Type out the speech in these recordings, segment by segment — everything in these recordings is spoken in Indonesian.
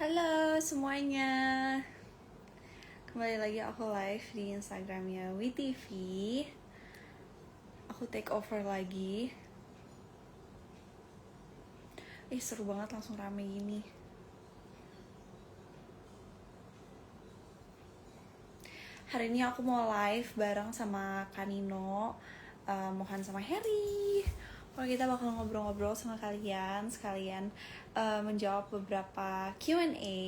Halo semuanya, kembali lagi aku live di Instagramnya WeTV. Aku take over lagi. Seru banget langsung rame gini. Hari ini aku mau live bareng sama Kanino, Mohan sama Harry. Kalau kita bakal ngobrol-ngobrol sama kalian, sekalian menjawab beberapa Q&A.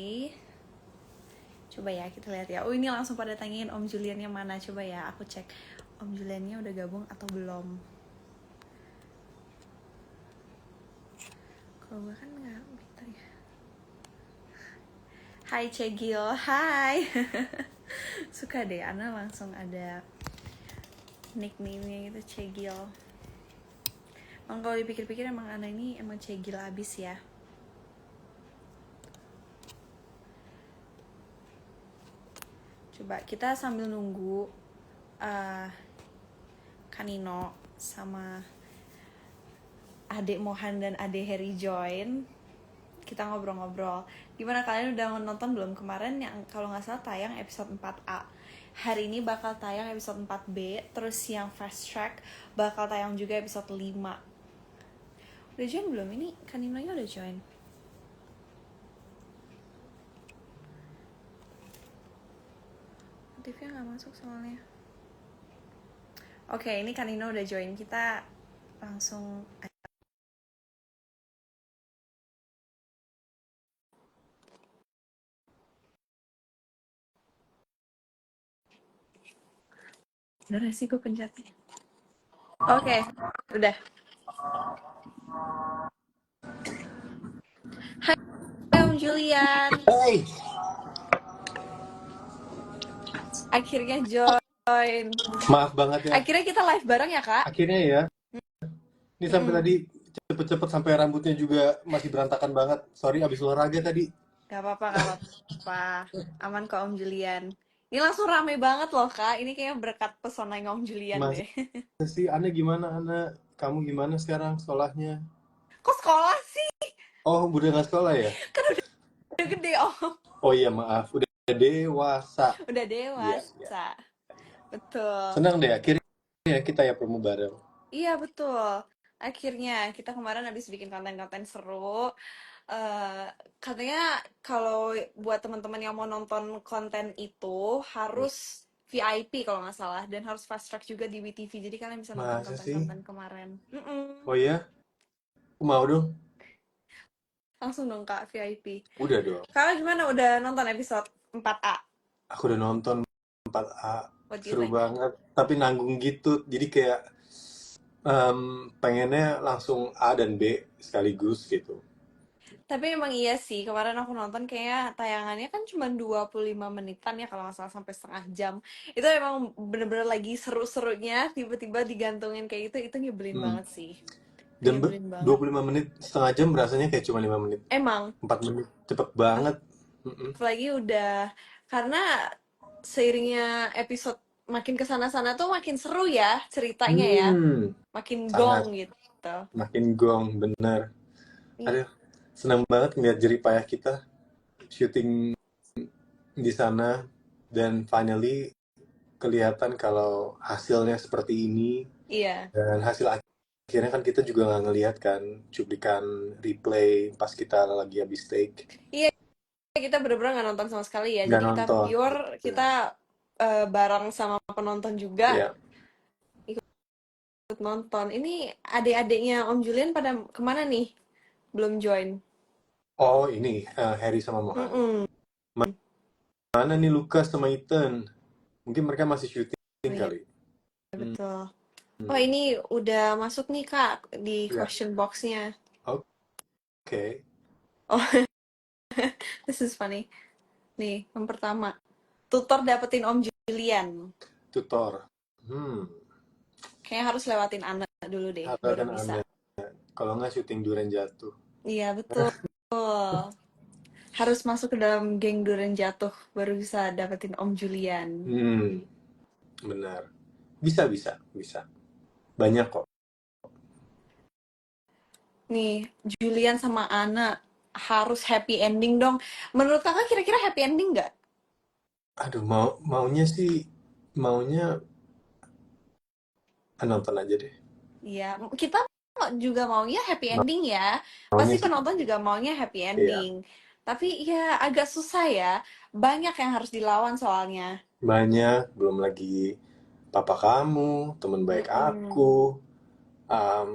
Coba ya kita lihat ya. Ini langsung pada tanyain Om Juliannya mana. Coba ya aku cek Om Juliannya udah gabung atau belum. Kalau gue kan nggak bentar ya. Hai Cegil, hai. Suka deh, Ana langsung ada nickname-nya gitu, Cegil. Emang kalau dipikir-pikir emang Ana ini emang Cegil abis ya. Coba kita sambil nunggu Kanino sama adik Mohan dan adik Harry join, kita ngobrol-ngobrol. Gimana, kalian udah nonton belum kemarin yang kalau nggak salah tayang episode 4A? Hari ini bakal tayang episode 4B, terus yang fast track bakal tayang juga episode 5. Udah join belum? Ini Kaninonya udah join. Notifnya nggak masuk soalnya. Oke, ini Kanino udah join. Kita langsung. Bener sih gue pencetnya. Oke, udah. Hai Om Julian. Hey, Akhirnya join. maaf banget ya. Akhirnya kita live bareng ya, Kak? Akhirnya ya. Ini sampai tadi cepet-cepet sampai rambutnya juga masih berantakan banget. Sorry, abis olahraga tadi. Gak apa-apa. Aman kok Om Julian. Ini langsung rame banget loh, Kak. Ini kayaknya berkat pesona Om Julian Masa deh. sih, Ana gimana, Ana? Kamu gimana sekarang sekolahnya? Kok sekolah sih? Oh, udah nggak sekolah ya? Kan udah gede, Om. Oh iya, maaf. Udah dewasa. Udah Iya, iya. dewasa. Betul. Senang deh, akhirnya kita ya promo bareng. Iya, betul. Akhirnya kita kemarin habis bikin konten-konten seru. Eh, Katanya kalau buat teman-teman yang mau nonton konten itu harus VIP kalau nggak salah, dan harus fast track juga di WeTV, jadi kalian bisa nonton Masa sih? konten-konten kemarin. Oh iya? Aku mau dong. Langsung dong Kak, VIP. Udah dong. Kakak gimana, udah nonton episode 4A? Aku udah nonton 4A. What do you Seru think? banget. Tapi nanggung gitu. Jadi kayak pengennya langsung A dan B sekaligus gitu. Tapi emang iya sih, kemarin aku nonton kayaknya tayangannya kan cuma 25 menitan ya kalau nggak salah, sampai setengah jam. Itu emang bener-bener lagi seru-serunya, tiba-tiba digantungin kayak itu nyebelin Hmm. banget sih. Itu Dan nyebelin banget. 25 menit, setengah jam berasanya kayak cuma 5 menit. Emang, 4 menit, cepet banget. Mm-mm. apalagi udah, karena seiringnya episode makin kesana-sana tuh makin seru ya ceritanya ya. Makin Sangat. gong gitu. Makin gong, bener. Iya. Aduh, senang banget ngeliat jeripayah kita syuting di sana. Dan finally kelihatan kalau hasilnya seperti ini. Iya. Dan hasil akhirnya kan kita juga nggak ngelihat kan cuplikan replay pas kita lagi habis take. Iya, kita bener-bener nggak nonton sama sekali ya. Nggak Jadi kita nonton. pure, kita bareng sama penonton juga Iya. ikut nonton. Ini adik-adiknya Om Julian pada kemana nih? Belum join. Oh ini Harry sama Mohan. Mm-mm. Mana nih Lucas sama Ethan? Mungkin mereka masih syuting Iya, kali. betul. Hmm. Oh, ini udah masuk nih Kak di Ya. question box-nya. Oke. Oh, this is funny. Nih, yang pertama. Tutor dapetin Om Julian. Tutor. Kayaknya harus lewatin anak dulu deh, Atau baru kan bisa. aneh. Kalau nggak syuting Duren Jatuh. Iya, betul. Harus masuk ke dalam geng Duren Jatuh, baru bisa dapetin Om Julian. Benar. Bisa. Banyak kok. Nih, Julian sama Ana. harus happy ending dong. Menurut kakak kira-kira happy ending nggak? Aduh, maunya nonton aja deh. Iya, kita juga maunya happy ending ya. Maunya Pasti sih penonton juga maunya happy iya. ending. Tapi ya agak susah ya. Banyak yang harus dilawan soalnya. Banyak, belum lagi papa kamu, teman baik Mm-mm. aku, um,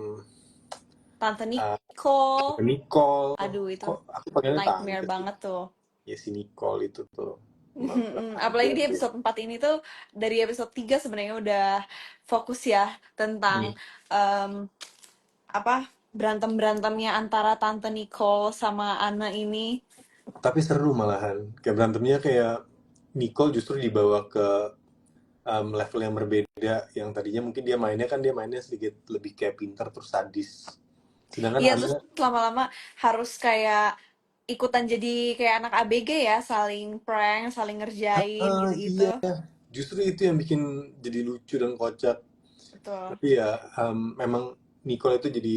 Tante uh, Nicole, Nicole. aduh itu Kok aku panggilnya nightmare tante sih? banget tuh. Ya si Nicole itu tuh. Apalagi di Aduh. episode 4 ini tuh, dari episode 3 sebenarnya udah fokus ya tentang Hmm. em, apa, berantem-berantemnya antara Tante Nicole sama Anna ini. Tapi seru malahan. Kayak berantemnya kayak Nicole justru dibawa ke level yang berbeda. Yang tadinya mungkin dia mainnya sedikit lebih kayak pinter terus sadis. Sedangkan Iya, terus Anna, lama-lama harus kayak ikutan jadi kayak anak ABG ya, saling prank, saling ngerjain gitu-gitu. iya, justru itu yang bikin jadi lucu dan kocak. Betul. Tapi ya memang Nicole itu jadi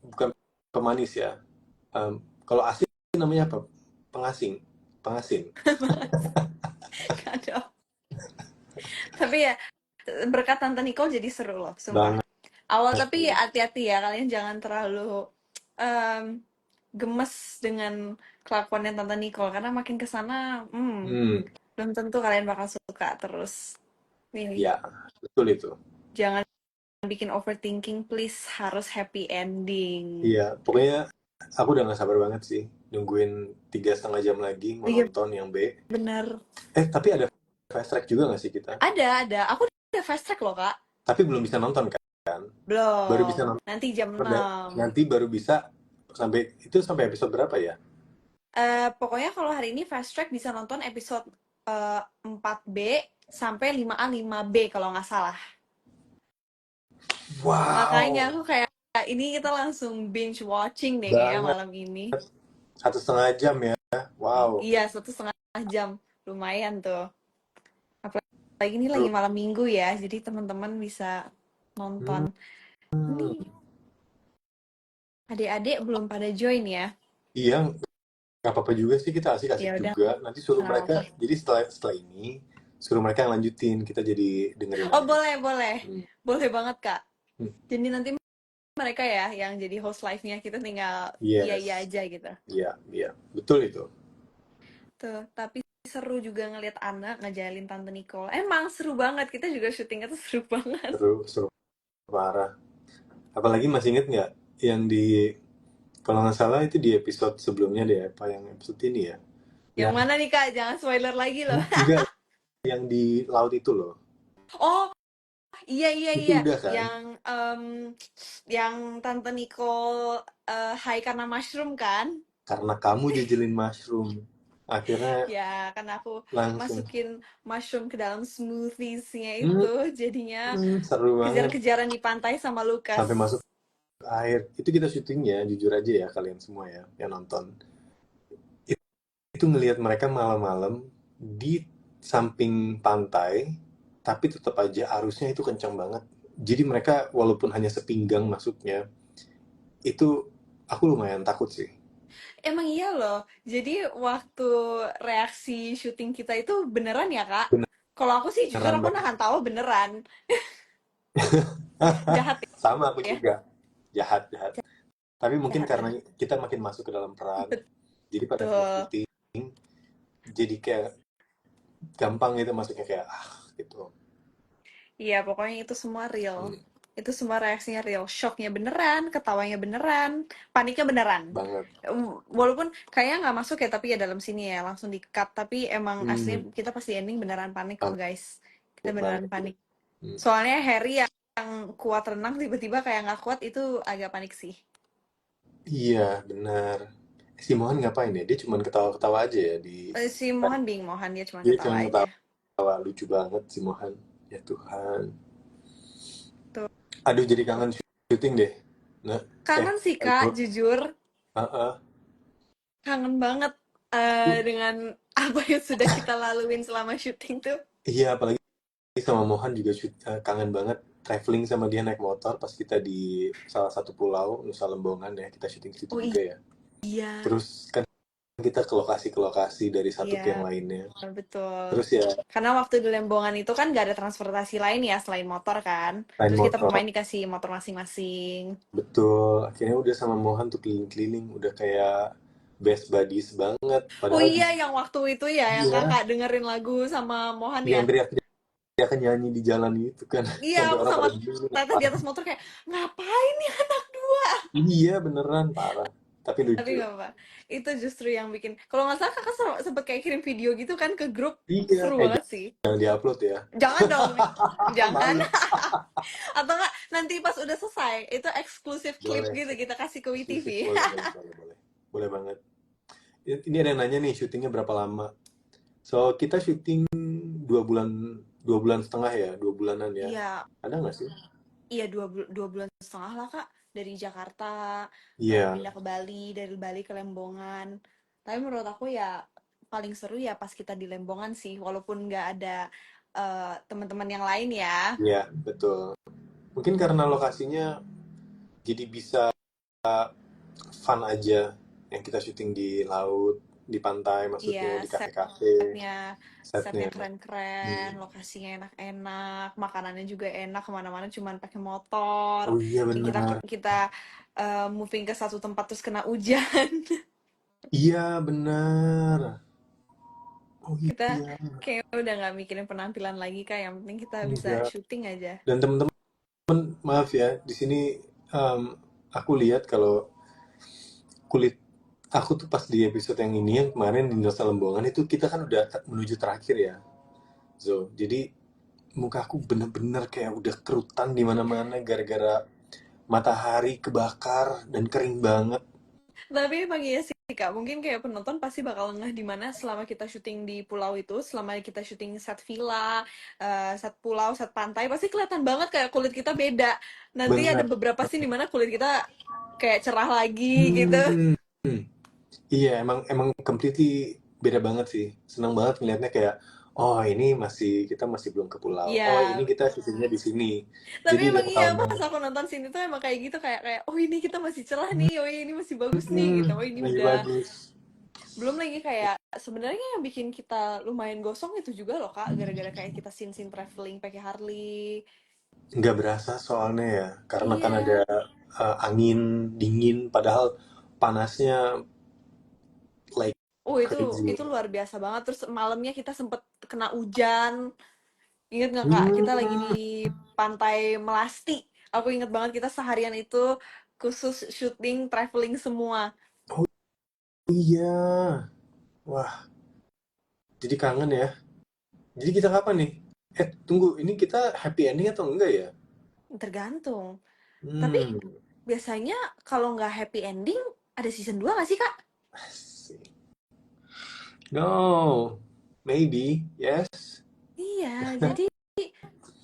bukan pemanis ya. Kalau asing namanya apa? Pengasing, pengasin. Kacau. Tapi ya, berkat Tante Nicole jadi seru loh, sumpah. Banget. Awal tapi ya hati-hati ya, kalian jangan terlalu em, gemes dengan kelakuannya Tante Nicole, karena makin kesana, Hmm, belum tentu kalian bakal suka terus. Nih, ya, betul itu. jangan bikin overthinking, please, harus happy ending. Iya, pokoknya aku udah gak sabar banget sih nungguin 3,5 jam lagi mau Iya, nonton yang B. bener. Tapi ada fast track juga gak sih kita? Ada. Aku udah fast track loh, Kak. Tapi belum bisa nonton kan? Baru bisa Belum. nonton Nanti jam 6. nanti baru bisa sampai episode berapa ya? Pokoknya kalau hari ini fast track bisa nonton episode 4B sampai 5A 5B kalau nggak salah. Makanya Wow, aku kayak, ini kita langsung binge watching deh kayaknya banget. malam ini. 1,5 jam ya. Wow. Iya, 1,5 jam. Lumayan tuh. Apalagi ini lagi Seru. malam minggu ya, jadi teman-teman bisa nonton. Hmm, Ini adik-adik belum pada join ya. iya, nggak apa-apa juga sih, kita asik-asik Ya udah, juga. Nanti suruh nggak mereka, apa-apa. jadi setelah ini suruh mereka yang lanjutin, kita jadi dengerin Oh, aja. boleh, boleh. Hmm. Boleh banget, Kak. Hmm. Jadi nanti mereka ya yang jadi host live-nya, kita tinggal iya-iya Yes, aja gitu. iya, iya, betul itu. Tuh, tapi seru juga ngeliat anak ngejalin Tante Nicole. Emang seru banget, kita juga syutingnya tuh seru banget. Seru, seru parah. Apalagi masih inget nggak yang kalau nggak salah itu di episode sebelumnya deh, apa yang episode ini ya? Yang Yang mana nih, Kak? Jangan spoiler lagi loh. enggak, yang di laut itu loh. Oh, iya, iya, Itu iya. udah kan? Yang Tante Nicole high karena mushroom kan? Karena kamu jejelin mushroom. Akhirnya Ya, karena aku langsung. masukin mushroom ke dalam smoothies-nya Hmm, itu, jadinya seru banget. kejar-kejaran di pantai sama Sampai masuk Lucas. air. Itu kita syutingnya, jujur aja ya kalian semua ya yang nonton. Itu ngelihat mereka malam-malam di samping pantai, tapi tetap aja arusnya itu kencang banget. Jadi mereka walaupun hanya sepinggang masuknya, itu aku lumayan takut sih. Emang iya loh. Jadi waktu reaksi syuting kita itu beneran ya, Kak? Kalau aku sih jujur Beneran aku banget. nahan tawa beneran. Jahat Sama aku ya. juga. Jahat, jahat. Tapi mungkin Jahat, karena jahat. kita makin masuk ke dalam peran, jadi pada saat Betul. syuting, jadi kayak gampang gitu masuknya kayak gitu. Iya, pokoknya itu semua real. Hmm, Itu semua reaksinya real. Shocknya beneran, ketawanya beneran, paniknya beneran. banget. Walaupun kayaknya nggak masuk ya, tapi ya dalam sini ya langsung di-cut. Tapi emang aslinya Hmm, kita pasti ending beneran panik kok, guys. Kita beneran banget ya. panik. Hmm. Soalnya Harry yang kuat renang tiba-tiba kayak nggak kuat, itu agak panik sih. Iya, benar. Si Mohan ngapain ya? Dia cuma ketawa-ketawa aja ya di Si Mohan Bing, Mohan dia cuma dia ketawa cuma aja. ketawa lucu banget si Mohan. Ya Tuhan. Tuh. Aduh jadi kangen syuting deh. Nah, Kangen sih, Kak, aduh. jujur. Ah. Kangen banget dengan apa yang sudah kita laluin selama syuting tuh. Iya, apalagi sama Mohan juga kangen banget traveling sama dia naik motor pas kita di salah satu pulau Nusa Lembongan ya. Kita syuting situ Oh juga ya. Iya, Terus kan kita ke lokasi dari satu ke yang iya, lainnya. betul. Terus ya Karena waktu di Lembongan itu kan gak ada transportasi lain ya selain motor kan. lain Terus kita motor, pemain dikasih motor masing-masing. betul. Akhirnya udah sama Mohan tuh keliling-keliling, udah kayak best buddies banget. Oh Padahal di iya, yang waktu itu ya, yang iya, kakak dengerin lagu sama Mohan ya. yang teriak-teriak nyanyi di jalan itu kan, Iya, sampai aku orang sama pada bingung Tata apa. di atas motor kayak, ngapain nih anak dua? Iya beneran parah. Tapi Tapi lucu. gak apa. Itu justru yang bikin, kalau nggak salah kakak sempet kayak kirim video gitu kan ke grup. Iya, Seru banget sih. jangan diupload ya. Jangan dong, jangan. Malu. Atau enggak, nanti pas udah selesai, itu eksklusif klip Boleh. gitu kita kasih ke WTV. Eksklusif, boleh, boleh, boleh, boleh. Boleh banget. Ini ada yang nanya nih, syutingnya berapa lama? So, kita syuting 2 bulan, 2 bulan setengah ya, 2 bulanan ya. Iya, Ada nggak sih? iya 2 bulan setengah lah kak. Dari Jakarta Iya, pindah ke Bali, dari Bali ke Lembongan. Tapi menurut aku ya paling seru ya pas kita di Lembongan sih, walaupun nggak ada teman-teman yang lain ya. iya, betul. Mungkin karena lokasinya jadi bisa fun aja, yang kita syuting di laut, di pantai Iya, maksudnya, di kafe-kafe, setnya setnya setnya. keren-keren, Hmm. lokasinya enak-enak, makanannya juga enak, kemana-mana cuman pakai motor. Oh iya Yang kita benar. kita moving ke satu tempat terus kena hujan. Iya benar. Oh Kita iya. kayak udah nggak mikirin penampilan lagi kak, yang penting kita bisa Enggak. syuting aja. Dan temen-temen, maaf ya, di sini aku lihat kalau kulit aku tuh pas di episode yang ini yang kemarin di Nusa Lembongan itu kita kan udah menuju terakhir ya. So, jadi muka aku bener-bener kayak udah kerutan di mana-mana gara-gara matahari kebakar dan kering banget. Tapi emang iya sih kak, mungkin kayak penonton pasti bakal ngeh di mana selama kita syuting di pulau itu, selama kita syuting set villa, set pulau, set pantai, pasti kelihatan banget kayak kulit kita beda. Nanti ada Bener. beberapa scene di mana kulit kita kayak cerah lagi gitu. Hmm. Iya, emang emang completely beda banget sih. Senang banget ngelihatnya kayak, oh ini masih kita masih belum ke pulau. Oh ini Iya, kita syutingnya di sini. tapi Jadi udah emang iya ketahuan. pas aku nonton scene itu emang kayak gitu kayak oh ini kita masih cerah nih, oh ini masih bagus nih Hmm, gitu, oh ini lagi udah. bagus. Belum lagi kayak sebenarnya yang bikin kita lumayan gosong itu juga loh kak, gara-gara kayak kita scene-scene traveling pakai Harley. Nggak berasa soalnya ya, karena kan ada Iya. angin dingin, padahal panasnya like Oh crazy. itu luar biasa banget. Terus malamnya kita sempet kena hujan. Ingat nggak kak? Kita lagi di Hmm, pantai Melasti. Aku inget banget kita seharian itu khusus syuting traveling semua. oh iya, wah, jadi kangen ya. Jadi kita kapan nih? Tunggu, ini kita happy ending atau enggak ya? Tergantung. Tapi Hmm, biasanya kalau nggak happy ending ada season 2 nggak sih kak? asik. No, maybe, yes. Iya, jadi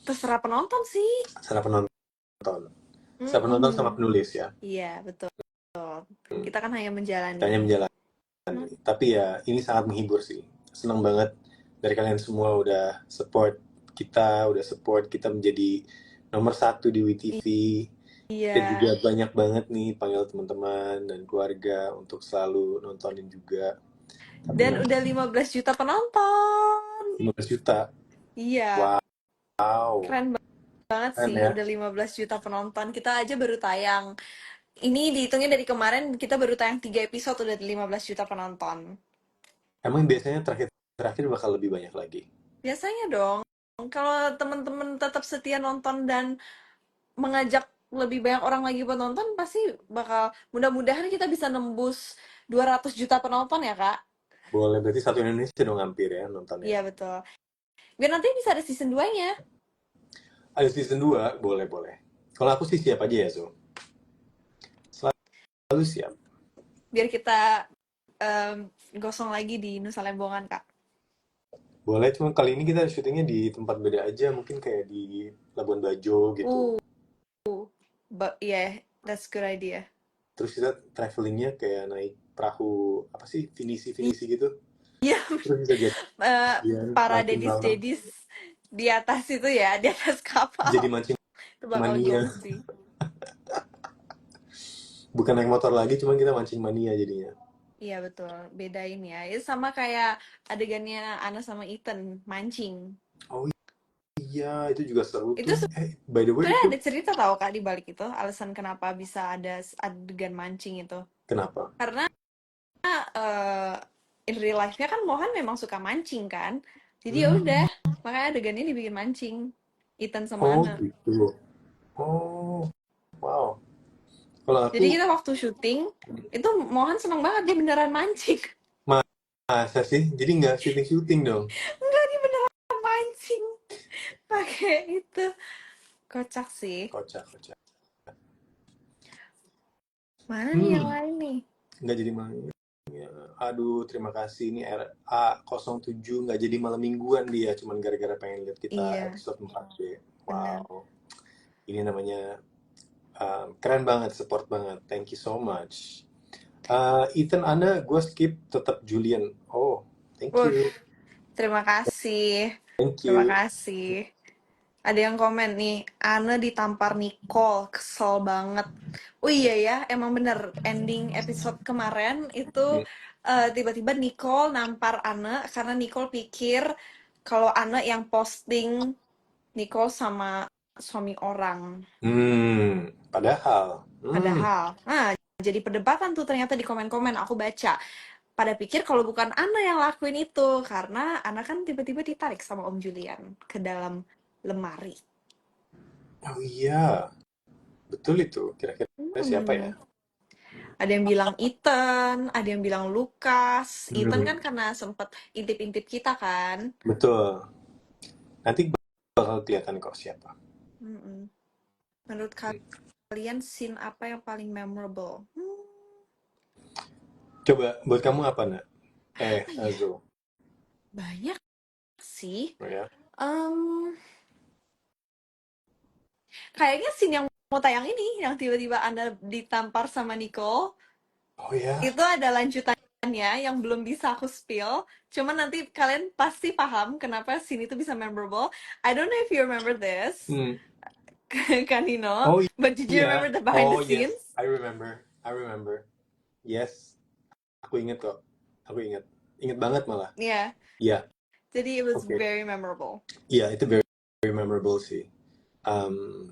terserah penonton sih. Salah penonton. Salah penonton sama Mm-mm. penulis ya. Iya, betul. Hmm, Kita kan hanya kita hanya menjalani. menjalani. Tapi ya, ini sangat menghibur sih. Senang banget dari kalian semua udah support kita menjadi nomor satu di WTV. Dan Iya. juga banyak banget nih panggil teman-teman dan keluarga untuk selalu nontonin juga. Tapi Dan memang udah 15 juta penonton. 15 juta. Iya, Wow. keren banget Keren sih. ya. Udah 15 juta penonton. Kita aja baru tayang. Ini dihitungnya dari kemarin, kita baru tayang 3 episode udah 15 juta penonton. Emang biasanya terakhir bakal lebih banyak lagi. Biasanya dong, kalau temen-temen tetap setia nonton dan mengajak lebih banyak orang lagi buat nonton, pasti bakal, mudah-mudahan kita bisa nembus 200 juta penonton ya, Kak. Boleh, berarti satu Indonesia dong hampir ya nontonnya. Iya, betul. Biar nanti bisa ada season 2-nya. Ada season 2 boleh, boleh. Kalau aku sih siap aja ya, Zo. Selalu siap. Biar kita gosong lagi di Nusa Lembongan, Kak. Boleh, cuma kali ini kita syutingnya di tempat beda aja, mungkin kayak di Labuan Bajo gitu. Uh, but yeah, that's good idea. Terus kita travelingnya kayak naik perahu, apa sih, finisi-finisi gitu. Iya, Terus bisa eh, jadian para mancing malam. dedis-dedis di atas itu ya, di atas Jadi kapal. mancing Itu bakal mania. gong sih. bukan naik motor lagi, cuman kita mancing mania jadinya. Iya betul, bedain ya. Itu sama kayak adegannya Anna sama Ethan mancing. Oh iya, itu juga seru Itu tuh. By the way sebenarnya itu ada cerita tahu Kak di balik itu, alasan kenapa bisa ada adegan mancing itu. kenapa? Karena eh in real life-nya kan Mohan memang suka mancing kan. Jadi ya Hmm. udah, makanya adegannya dibikin mancing. Ethan sama Oh Anna. gitu. Oh, wow. Kalau Jadi aku kita waktu syuting itu Mohan seneng banget dia beneran mancing. masa sih? Jadi nggak syuting-syuting dong? Enggak, dia beneran mancing pakai itu. Kocak sih. Kocak, kocak. Mana nih yang Hmm, lain nih? nggak jadi malam. Aduh, terima kasih. Ini RA07 nggak jadi malam mingguan dia, cuman gara-gara pengen lihat kita Iya, episode 4D. bener. Wow, ini namanya keren banget, support banget. Thank you so much. Ethan, Anna, gue skip tetap Julian. Oh, thank Wuh, you, terima kasih. thank Terima you. kasih. Ada yang komen nih, Anne ditampar Nicole, kesel banget. Oh iya ya, emang bener. Ending episode kemarin itu Hmm, tiba-tiba Nicole nampar Anne karena Nicole pikir kalau Anne yang posting Nicole sama suami orang. padahal, Padahal, nah jadi perdebatan tuh ternyata di komen-komen aku baca. Pada pikir kalau bukan Anna yang lakuin itu, karena Anna kan tiba-tiba ditarik sama Om Julian ke dalam lemari. oh iya, betul itu. Kira-kira siapa ya? Hmm. Ada yang bilang Ethan, ada yang bilang Lucas. Ethan Hmm, kan karena sempet intip-intip kita kan. betul. Nanti bakal kelihatan kok siapa. Mm-mm. Menurut kalian scene apa yang paling memorable? Coba buat kamu apa, nak? Apa ya? Azo. Banyak sih. Oh ya? Em, Kayaknya scene yang mau tayang ini, yang tiba-tiba Anda ditampar sama Nicole, Oh ya? itu ada lanjutannya yang belum bisa aku spill. Cuman nanti kalian pasti paham kenapa scene itu bisa memorable. I don't know if you remember this, Hmm. Kanino, Oh but did you remember iya. the behind Oh the yes, scenes? I remember. I remember. Yes, aku inget kok. Aku inget. Inget banget malah. Yeah, Iya, jadi it was oke. very memorable. Iya, itu very, very memorable sih. Um,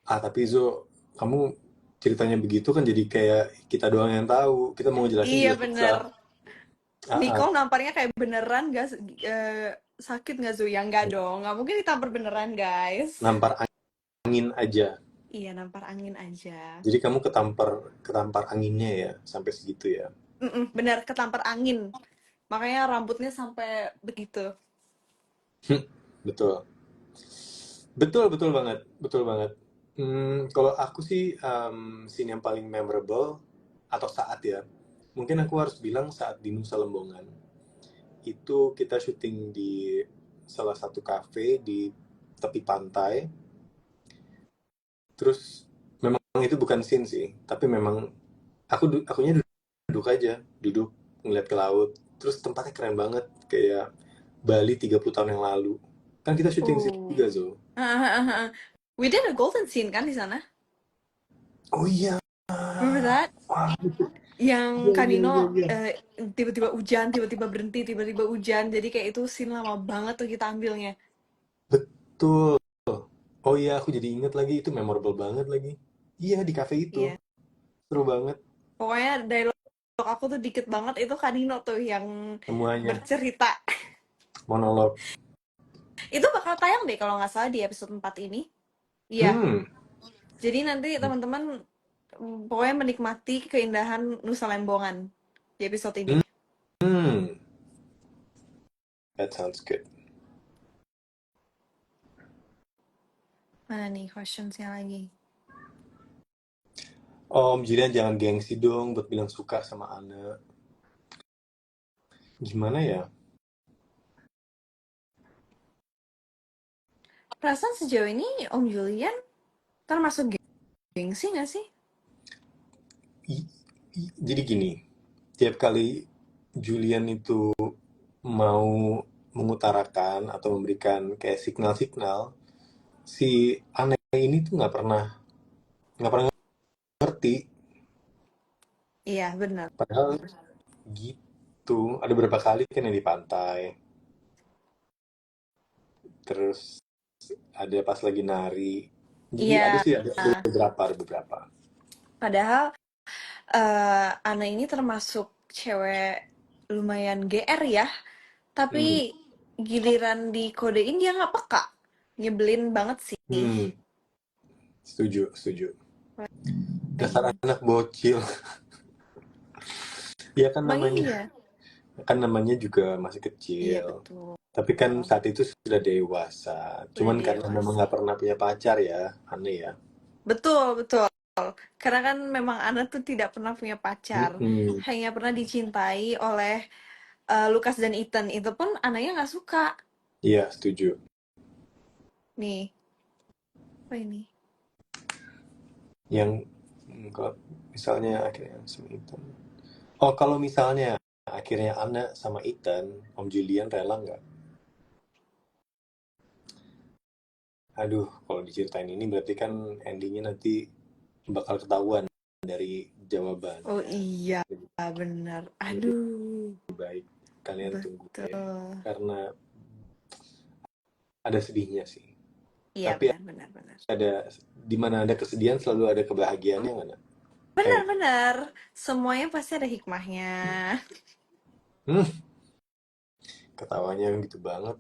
tapi Zo, kamu ceritanya begitu kan jadi kayak kita doang yang tahu. Kita mau ngejelasin Iya juga bener. susah. Ah, Nicole namparnya kayak beneran gak sakit nggak Zu? Ya nggak dong, nggak mungkin ditampar beneran guys. nampar angin aja. Iya nampar angin aja. Jadi kamu ketampar ketampar anginnya ya, sampai segitu ya. Bener ketampar angin. Makanya rambutnya sampai begitu. Betul. Betul, betul banget, betul banget. Kalau aku sih scene yang paling memorable atau saat ya, mungkin aku harus bilang saat di Nusa Lembongan. Itu kita syuting di salah satu cafe di tepi pantai. Terus memang itu bukan scene sih, tapi memang akunya duduk aja, duduk ngeliat ke laut. Terus tempatnya keren banget, kayak Bali 30 tahun yang lalu. Kan kita syuting di situ Oh. juga, Zo. We did a golden scene kan di sana. Oh iya, Remember that? wah, Yang iya, iya, Kanino iya, iya. tiba-tiba hujan, tiba-tiba berhenti, tiba-tiba hujan. Jadi kayak itu scene lama banget tuh kita ambilnya. Betul. Oh iya, aku jadi inget lagi, itu memorable banget lagi. Iya, di cafe itu. Iya. Seru banget Pokoknya dialog aku tuh dikit banget itu Kanino tuh yang semuanya. bercerita. Monolog. Itu bakal tayang deh kalau nggak salah di episode 4 ini. Iya. Hmm. Jadi nanti teman-teman pokoknya menikmati keindahan Nusa Lembongan di episode ini. Hmm. That sounds good. Mana nih questionsnya lagi? Om Jilian jangan gengsi dong buat bilang suka sama Ana. Gimana ya? Perasaan sejauh ini Om Julian termasuk gengsi nggak sih? I- jadi gini, tiap kali Julian itu mau mengutarakan atau memberikan kayak signal-signal, si Ana ini tuh nggak pernah ngerti. Iya, benar. Padahal gitu. Ada beberapa kali kan yang di pantai. Terus ada pas lagi nari. Jadi ada Iya, sih, ada beberapa, ada beberapa. padahal Ana ini termasuk cewek lumayan GR ya, tapi Hmm. giliran dikodein dia nggak peka. Nyebelin banget sih. Hmm. Setuju, setuju. Dasar Lain. anak bocil. Ya kan Bang namanya, iya. kan namanya juga masih Iya kecil. betul. Tapi kan saat itu sudah dewasa. Udah Cuman karena memang dewasa. nggak pernah punya pacar ya, aneh ya. Betul, betul. Karena kan memang Ana tuh tidak pernah punya pacar. Mm-mm. Hanya pernah dicintai oleh Lukas dan Ethan. Itu pun Ananya nggak suka. Iya, setuju. Nih, apa ini? Yang kalau misalnya akhirnya sama Ethan. Oh, kalau misalnya akhirnya Anna sama Ethan, Om Julian rela nggak? Aduh, kalau diceritain ini berarti kan endingnya nanti bakal ketahuan dari Oh jawabannya. iya, benar. Lebih Aduh, baik kalian tunggu deh. betul. Karena ada sedihnya sih. Iya, Tapi benar, benar, benar. ada, di mana ada kesedihan selalu ada kebahagiaannya nggak? Nak? Benar, Eh, benar. Semuanya pasti ada hikmahnya. hmm, ketawanya gitu banget.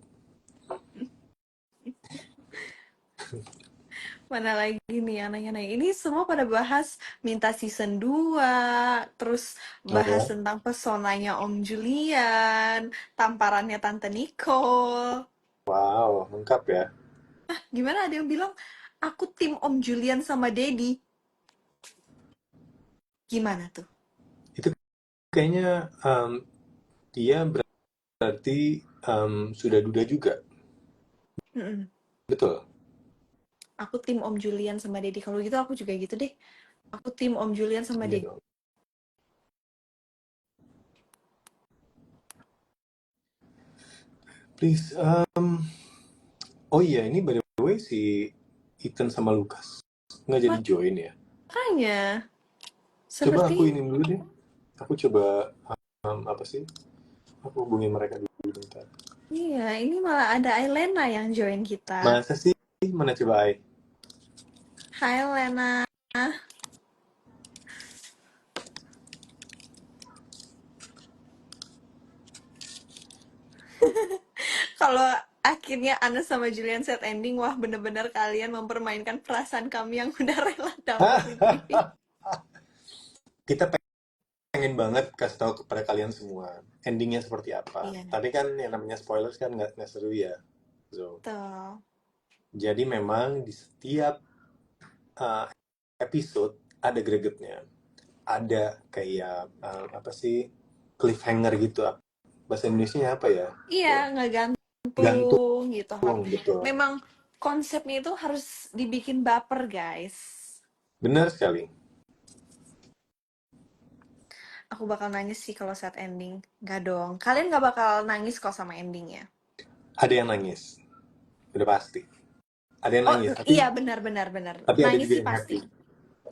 Mana lagi nih yang nanya-nanya. Ini semua pada bahas minta season 2, terus Oh bahas ya? tentang pesonanya Om Julian, tamparannya Tante Nicole. Wow, lengkap ya. Gimana ada yang bilang, aku tim Om Julian sama Dedi. Gimana tuh? Itu kayaknya dia berarti sudah duda juga. Mm-mm. Betul. Aku tim Om Julian sama Dedi. Kalau gitu aku juga gitu deh. Aku tim Om Julian sama Iya Dedi. dong. Please. Oh iya, ini by the way si Ethan sama Lucas nggak jadi join ya. Makanya, Coba aku seperti ini dulu deh. Aku coba apa sih? Aku hubungi mereka dulu bentar. iya, ini malah ada Ailena yang join kita. Masa sih? Mana coba Ai? Hai Lena. Kalau akhirnya Anna sama Julian set ending, wah bener-bener kalian mempermainkan perasaan kami yang udah rela dapet di TV. Kita pengen banget kasih tahu kepada kalian semua endingnya seperti apa. Iya, Tapi kan yang namanya spoilers kan nggak seru ya. So, betul. jadi memang di setiap uh, episode ada gregetnya. Ada kayak apa sih, cliffhanger gitu. Bahasa Indonesia apa ya? Iya, So, gantung, ngegantung gitu. betul. Memang konsepnya itu harus dibikin baper, guys. Benar sekali. Aku bakal nangis sih kalau set ending. Gak dong. Kalian gak bakal nangis kok sama endingnya. Ada yang nangis, udah pasti. Ada yang Oh nangis, iya, benar-benar benar. tapi ada Nangis juga sih yang pasti. happy.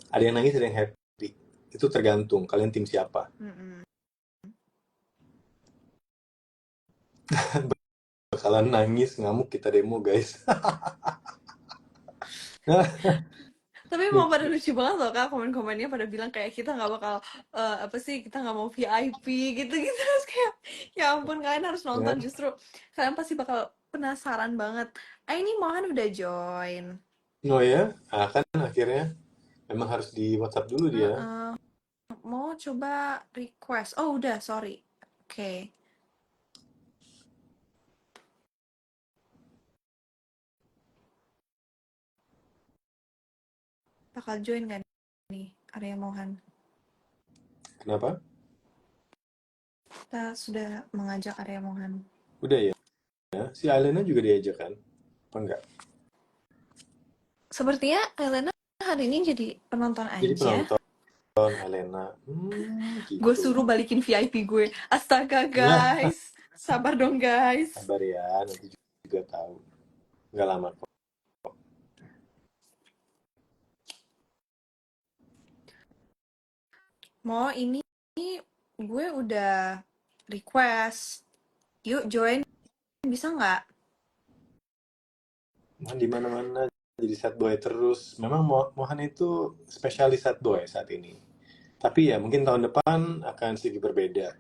Ada yang nangis, ada yang happy. Itu tergantung kalian tim siapa. Mm-mm. Bakalan nangis, ngamuk, kita demo guys. Tapi mau pada lucu banget loh kak, komen-komennya pada bilang kayak kita nggak bakal apa sih, kita nggak mau VIP gitu-gitu. Terus kayak ya ampun, kalian harus nonton, justru kalian pasti bakal penasaran banget. Ah ini Mohan udah join. Oh ya, ah, kan akhirnya memang harus di WhatsApp dulu dia. Heeh. Mau coba request. Oh udah, sorry. Oke. Bakal join nggak nih Arya Mohan? Kenapa? Kita sudah mengajak Arya Mohan. Udah ya. Si Alena juga diajak kan? Apa enggak? Sepertinya Elena hari ini jadi penonton Jadi aja. penonton Alena. Gue Gitu. suruh balikin VIP gue. Astaga Nah, guys, sabar dong guys. sabar ya, nanti juga tahu. Nggak lama kok. Mau ini gue udah request. Yuk join, bisa nggak? Mohan di mana-mana jadi sad boy terus. Memang Mohan itu spesialis sad boy saat ini. Tapi ya mungkin tahun depan akan sedikit berbeda.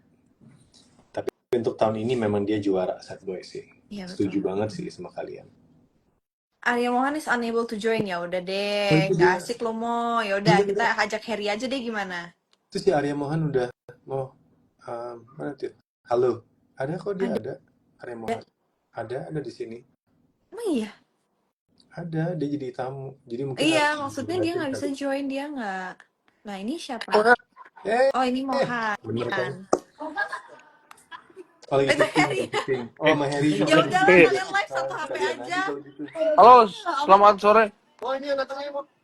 Tapi untuk tahun ini memang dia juara sad boy sih. Iya Setuju betul. banget sih sama kalian. Arya Mohan is unable to join, ya udah Oh deh, itu nggak dia. asik lo mau. Ya udah Iya, kita iya. ajak Harry aja deh gimana? Itu si Arya Mohan udah mau mana tuh? Halo. Ada kok dia Ada. ada. Arya Mohan. Ada di sini. Emang iya? Ada, dia jadi tamu. Jadi mungkin Iya, harus maksudnya dia dilihatin nggak bisa kali. join, dia nggak. Nah ini siapa? Eh, Oh ini Mohan. bener kan? Oh, lagi Itu syuting, Harry. lagi syuting. Oh, sama Harry Ya juga nih. udahlah kalian live Ah, satu HP sekalian aja aja. kalau gitu. Halo, selamat sore.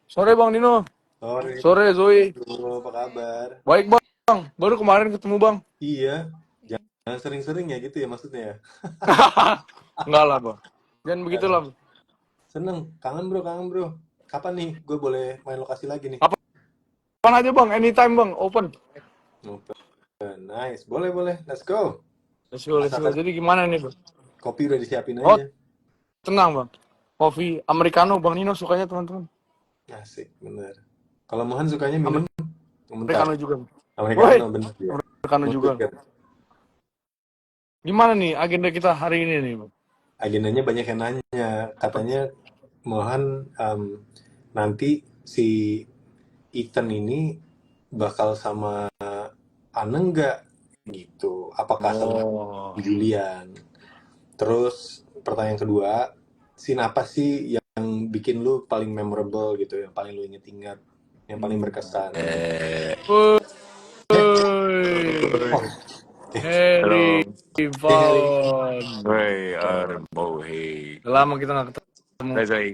Sore Bang Dino. Sore, Sore Zoe. bro, apa kabar? Baik Bang, baru kemarin ketemu Bang. Iya, jangan sering-sering ya gitu ya maksudnya ya. Enggak lah Bang. Jangan Enggak lah. begitulah. Seneng, kangen bro. Kapan nih gue boleh main lokasi lagi nih? Kapan aja Bang, anytime Bang, open. Open. Nice, boleh. Let's go. Let's go. Asalkan Jadi gimana nih Bang? kopi udah disiapin Oh, aja. tenang Bang. Kopi Americano Bang Nino sukanya teman-teman. Asik, bener. Kalau Mohan sukanya minum Americano bentar. juga. Americano bener ya. Americano juga. Mutut kan. Gimana nih agenda kita hari ini nih Bang? Agendanya banyak yang nanya. Katanya Mohan nanti si Ethan ini bakal sama Aneng nggak gitu. Apakah sama Oh. Julian? Terus pertanyaan kedua, scene apa sih yang bikin lu paling memorable gitu, yang paling lu inget-inget, yang paling berkesan? Woi. Oh, Harry Harry. Von. Woi, Arbo, hei. Lama kita nggak ketemu. Zai.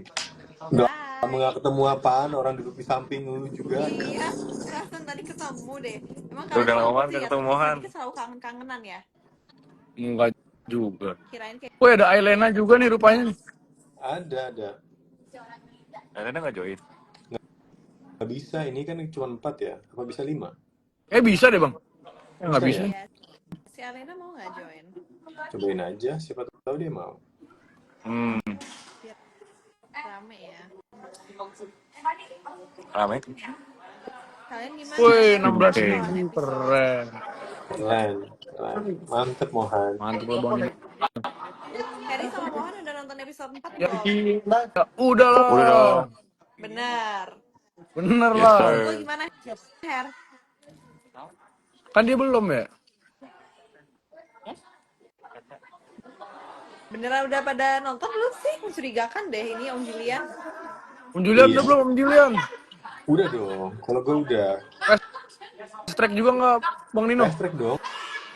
Nggak, kamu Hai. nggak ketemu apaan? Orang duduk di samping lu juga. Iya, perasaan tadi ketemu deh. Emang Udah kalian lama selalu banget gitu gak ya, ketemu teman Mohan. sedikit selalu kangen-kangenan ya? Enggak juga. Kirain kayak Woi, ada Ailena juga nih rupanya nih. Ada. Alena gak join? Nggak bisa, ini kan cuma 4 ya. Apa bisa 5? Bisa deh bang. Nggak Bisa bisa. ya? ya. Si Alena mau nggak join? Cobain aja, siapa tahu dia mau. Biar rame ya. Rame? Kalian gimana? Woi, Harry 16.000 episode? keren. Keren. Mantep Mohan. Mantap loh bang. Harry sama Mohan udah nonton episode 4 Ya belum? gila. Udah lah. Udah dong. Bener. Bener Yes, lah. sir. Lo gimana, Her? Kan dia belum ya. Beneran udah pada nonton belum sih? Mencurigakan deh ini Om Julian. Om Julian Iya. udah belum Om Julian? Udah dong, kalau gue udah. Fast track juga nggak Bang Nino? Fast track dong,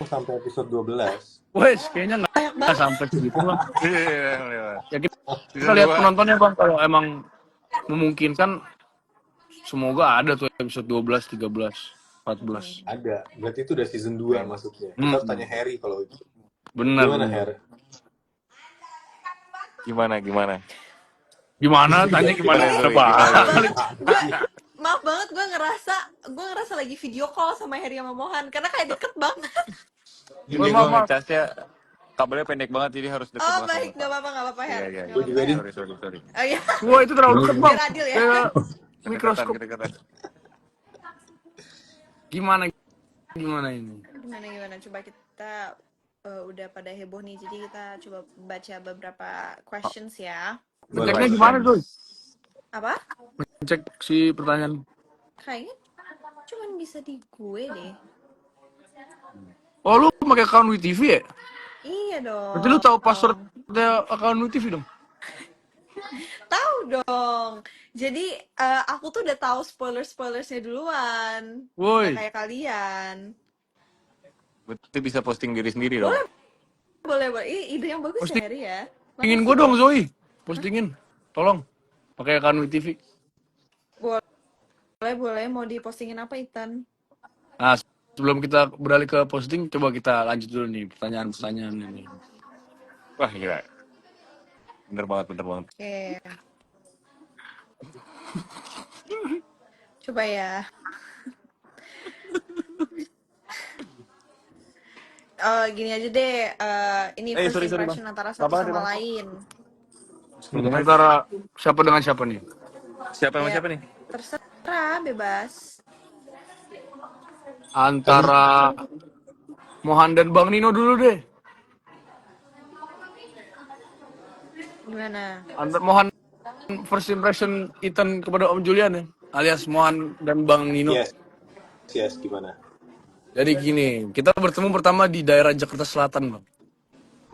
sampai episode 12. Wes, kayaknya nggak sampai segitu lah. Iya, lewat. Ya kita lihat penontonnya bang. Kalau emang memungkinkan, semoga ada tuh episode 12, 13, 14. Ada, berarti itu udah season 2 maksudnya. Kita harus tanya Harry kalau itu. Benar. Gimana Harry? Gimana? Gimana? Tanya gimana? Maaf banget, gue ngerasa lagi video call sama Harry sama Mohan karena kayak deket banget. Ini gue ngecasnya kabelnya pendek banget jadi harus deket Oh banget. baik, nggak apa-apa Her. Iya. Gue juga nih. Sorry. Oh iya. Wah itu terlalu dekat bang. Biar adil ya. Kayak mikroskop. Kedekatan. Gimana ini? Gimana? Coba kita udah pada heboh nih, jadi kita coba baca beberapa questions ya. Ngeceknya gimana tuh? Apa? Ngecek si pertanyaan. Kayaknya cuman bisa di gue deh. Oh lu pakai account WeTV ya? Iya dong. Berarti lu tahu passwordnya account WeTV dong? Tahu dong. Jadi aku tuh udah tahu spoilersnya duluan. Woi. Nggak kayak kalian. Berarti bisa posting diri sendiri dong. Boleh. Ide yang bagus ya Harry ya. Postingin gue dong Zoe. Postingin. Tolong. Pakai account WeTV. Boleh. Mau dipostingin apa, Ethan? Nah, sebelum kita beralih ke posting, coba kita lanjut dulu nih pertanyaan ini. Wah, gila. Bener banget. Oke. Coba ya. Gini aja deh, ini first Sorry bang. impression antara satu Apa sama bang? lain. Antara siapa dengan siapa nih? Siapa sama Ya, siapa nih? terserah, bebas. Tadi Antara Mohan dan Bang Nino dulu deh. Gimana? Antara Mohan first impression Ethan kepada Om Julian ya, alias Mohan dan Bang Nino. yes gimana? Jadi gini, kita bertemu pertama di daerah Jakarta Selatan, Bang.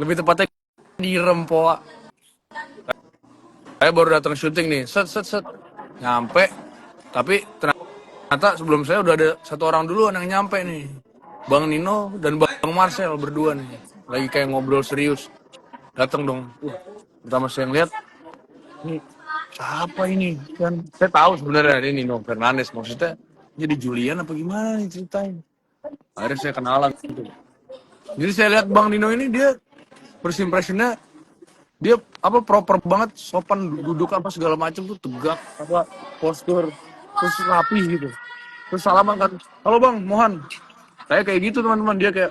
Lebih tepatnya di Rempoa. Saya baru datang syuting nih, set. Nyampe, tapi ternyata sebelum saya udah ada satu orang duluan yang nyampe nih. Bang Nino dan Bang Marcel berdua nih. Lagi kayak ngobrol serius. Datang dong. Pertama saya ngeliat, ini siapa ini? Kan saya tahu sebenarnya ini Nino Fernandes. Maksudnya jadi Julian apa gimana nih ceritanya? Akhirnya saya kenalan gitu. Jadi saya lihat Bang Nino ini dia first impression-nya dia apa proper banget, sopan duduk apa segala macam tuh tegak apa postur terus rapi gitu. Terus salaman kan, halo Bang Mohan. Saya kayak gitu teman-teman, dia kayak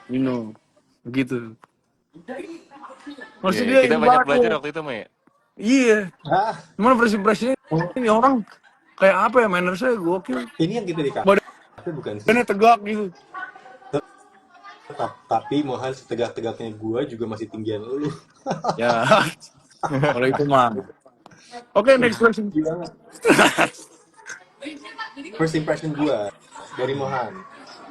Nino gitu. Maksudnya Iya, dia kita ini banyak banget belajar tuh. waktu itu mah ya. Iya. Ah, Cuman first impression-nya ini orang kayak apa ya, mannersnya gokil. ini yang kita di kafe bukan sih? Badannya tegak gitu. Tapi Mohan setegak-tegaknya gua juga masih tinggian lu. Ya, kalau itu mah. Oke, next question. Gila. First impression gua dari Mohan.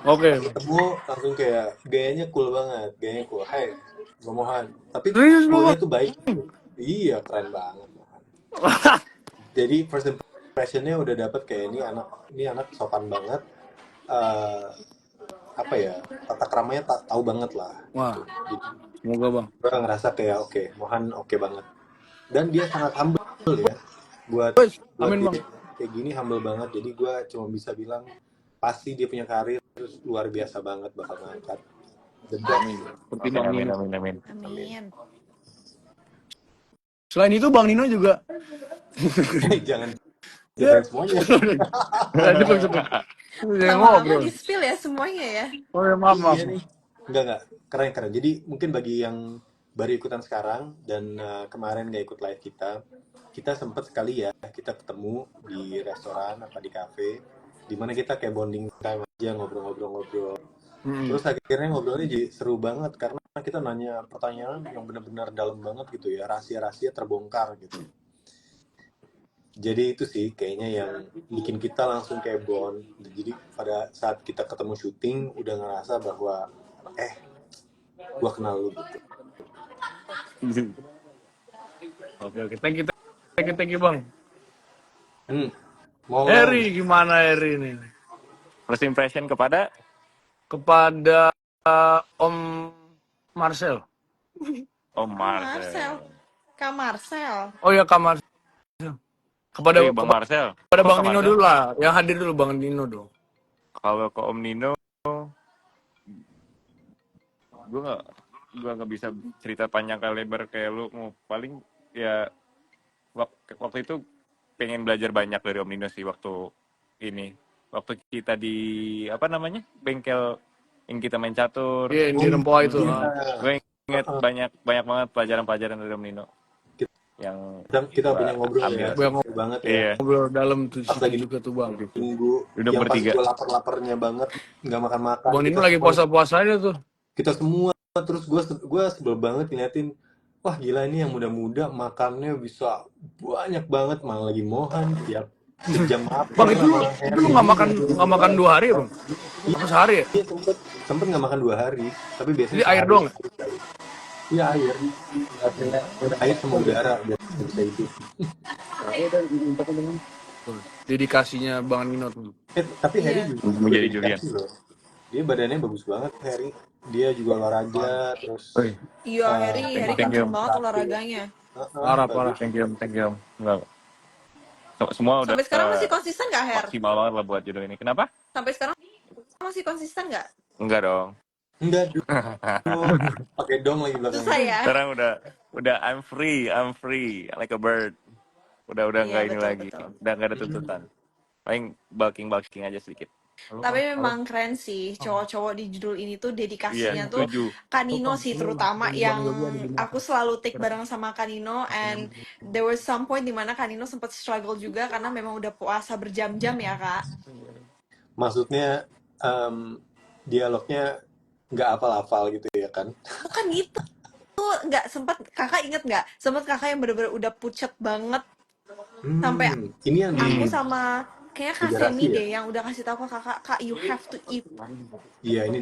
Oke. Ketemu langsung kayak gayanya cool banget, gayanya cool. Hai, gua Mohan. Tapi Serius lu, coolnya Bang? tuh baik. Iya, keren banget Mohan. Jadi first impressionnya udah dapet kayak ini anak sopan banget. Eh, apa ya, tata keramanya tak tahu banget lah. Wah, Gitu. Jadi semoga Bang. gue ngerasa kayak oke, Mohan oke banget. Dan dia sangat humble ya. Buat Wes, buat amin Bang. dia kayak gini humble banget. Jadi gue cuma bisa bilang pasti dia punya karir luar biasa banget, bakal ngangkat. The best. Amin. Seperti Oke, Bang amin, Nino. amin, amin. Amin. Selain itu Bang Nino juga. Jangan Ya. semuanya. Cukup. Saya Lama-lama ngobrol. di-spill ya semuanya ya. Oh ya, maaf. Iya nih. Enggak. Keren. Jadi mungkin bagi yang baru ikutan sekarang dan kemarin nggak ikut live kita sempat sekali ya kita ketemu di restoran apa di cafe, dimana kita kayak bonding time aja ngobrol-ngobrol. Terus akhirnya ngobrolnya jadi seru banget karena kita nanya pertanyaan yang benar-benar dalam banget gitu ya, rahasia-rahasia terbongkar gitu. Jadi itu sih kayaknya yang bikin kita langsung kayak bond. Jadi pada saat kita ketemu syuting udah ngerasa bahwa gua kenal lu gitu. Oke. Thank you Bang. Mau Eri, gimana Eri ini? First impression kepada Kepada Om Marcel. Om Marcel. Marcel. Kak Marcel. Oh ya, Kak Marcel. Kepada Bang Marcel. kepada Kok Bang Kak Nino Marcel? dulu lah. Yang hadir dulu Bang Nino dong. Kalau ke Om Nino, gue nggak bisa cerita panjang kali lebar kayak lu. Paling ya waktu itu pengen belajar banyak dari Om Nino sih waktu kita di apa namanya bengkel yang kita main catur. Iya, di Rempoa itu. Gue inget banyak banget pelajaran dari Om Nino yang kita banyak ngobrol ambil. ya, seru banget ya. Iya. Ngobrol dalam tuh Pas lagi juga tuh Bang. Minggu Duduk yang pas bertiga. gue lapar-laparnya banget, nggak makan-makan. Bang Nino kita lagi semua- puasa-puasanya tuh. Kita semua terus gue sebel banget ngeliatin, wah gila ini yang muda-muda makannya bisa banyak banget, malah lagi Mohan tiap jam apa? Bang itu lu nggak makan 2 hari ya Bang? Apa sehari ya? Iya sempet nggak makan 2 hari, tapi biasanya Jadi air sehari. doang? Iya air sama udara biar bisa hidup. Dedikasinya Bang Nino tuh. Tapi Harry juga Menjadi dedikasi loh. Dia badannya bagus banget Harry. Dia juga olahraga terus. Iya, Harry thank you. kenceng banget olahraganya. Parah. Thank you. Enggak. Semua udah Sampai sekarang masih konsisten nggak, Her? maksimal banget lah buat jodoh ini. Kenapa? Sampai sekarang masih konsisten nggak? Enggak dong. Enggak dong. Pakai dong lagi Susah belakangnya. ya? Sekarang udah I'm free like a bird. Udah Iya, enggak ini betul, lagi. betul. Udah enggak ada tuntutan. Paling bulking aja sedikit. Tapi memang keren sih cowok-cowok di judul ini tuh Iya, dedikasinya tuh setuju. Kanino sih terutama yang aku selalu take bareng sama Kanino, and there was some point dimana Kanino sempat struggle juga karena memang udah puasa berjam-jam ya kak. Maksudnya dialognya nggak hafal-hafal gitu ya kan? Bukan gitu, nggak sempat kakak inget nggak? Sempat kakak yang bener-bener udah pucet banget sampai Ini yang aku di sama kayaknya Kak garasi Semi ya? deh yang udah kasih tahu ke kakak, kak you have to eat. Iya, ini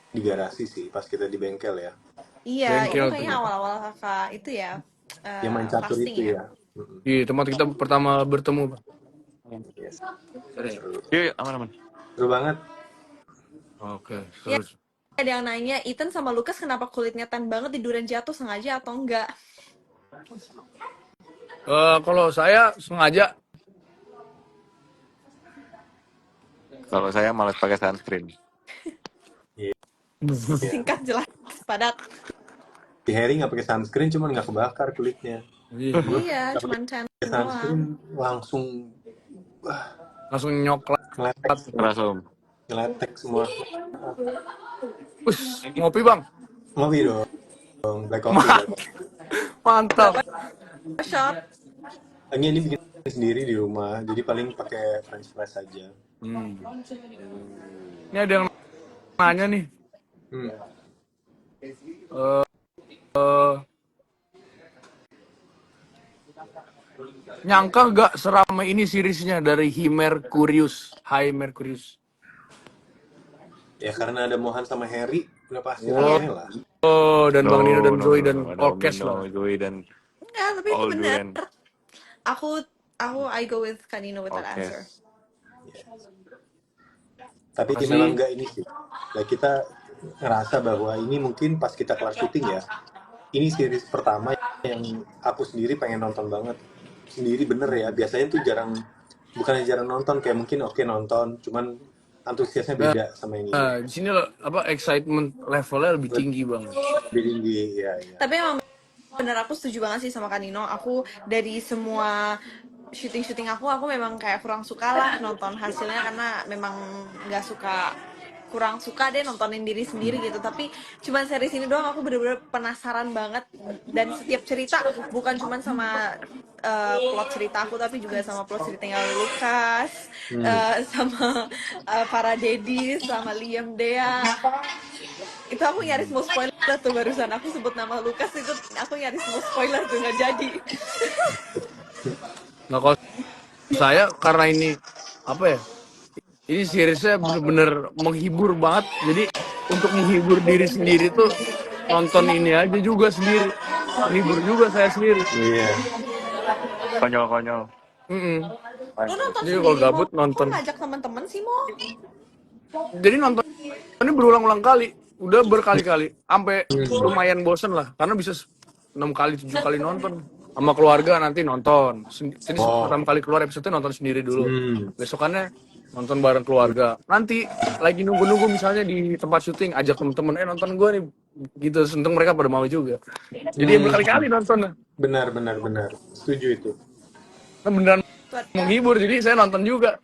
di garasi sih, pas kita di bengkel ya. Iya, itu Bengkel tuh. kayaknya awal-awal kakak itu ya Yang main catur fasting itu ya. ya. Mm-mm. Di tempat kita pertama bertemu. Yes. Serius? Seru. Iya, aman-aman. Seru banget. Oke, Ya, terus. ada yang nanya, Ethan sama Lucas kenapa kulitnya tan banget di Durian Jatuh, sengaja atau enggak? Kalau saya sengaja. Kalau saya malas pakai sunscreen. Iya. Singkat, jelas, padat. Si Harry nggak pakai sunscreen, cuman nggak kebakar kulitnya. Iya. Gue Iya, nggak cuman tan pakai doang. sunscreen langsung Langsung nyoklat. ngeletek, Langsung. ngeletek semua. Wus, ngopi bang. Ngopi dong, black coffee. Black coffee. Mantap. Shot. Ini bikin sendiri di rumah, jadi paling pakai French press aja. Ini ada yang nanya nih. Hmm. Nyangka gak seramai ini seriesnya dari High Mercurius. Ya karena ada Mohan sama Harry, udah pasti rame lah. Oh, dan Bang Nino dan No, Zoe dan ada orkes Mino, lah. Zoe dan Enggak, tapi itu all benar. Duran. Aku I go with Kanino with that Oke. answer. Tapi Makasih. memang nggak ini sih. Ya, kita ngerasa bahwa ini mungkin pas kita kelar syuting ya, ini series pertama yang aku sendiri pengen nonton banget. Sendiri bener ya, biasanya tuh bukannya jarang nonton, kayak mungkin oke nonton, cuman antusiasnya beda sama yang ini. Nah, di sini excitement levelnya lebih tinggi banget. Lebih tinggi, ya. Tapi emang bener, aku setuju banget sih sama Kanino. Aku dari semua syuting aku memang kayak kurang suka lah nonton hasilnya, karena memang kurang suka deh nontonin diri sendiri gitu. Tapi cuman series ini doang aku bener-bener penasaran banget, dan setiap cerita bukan cuman sama plot cerita aku, tapi juga sama plot ceritanya Lucas, sama para Deddy, sama Liam Dea. Itu aku nyaris mau spoiler tuh, barusan aku sebut nama Lucas itu aku nyaris mau spoiler tuh, nggak jadi. Nah, kalau saya karena ini ini seriesnya bener-bener menghibur banget. Jadi untuk menghibur diri sendiri tuh nonton ini aja juga sendiri. Menghibur juga saya sendiri. Iya. Konyol-konyol. Lu nonton Jadi sendiri, kalau gabut Mo? nonton. Kok ngajak teman-teman sih, Mo? Jadi nonton ini berulang-ulang kali, udah berkali-kali, sampai lumayan bosen lah, karena bisa 6 kali 7 kali nonton sama keluarga, nanti nonton. Jadi pertama kali keluar episode nonton sendiri dulu, besokannya nonton bareng keluarga. Nanti lagi nunggu-nunggu misalnya di tempat syuting, ajak temen-temen nonton gue nih, gitu. Untung mereka pada mau juga. Jadi berkali-kali nonton. Benar, setuju itu. Nah, beneran menghibur, jadi saya nonton juga.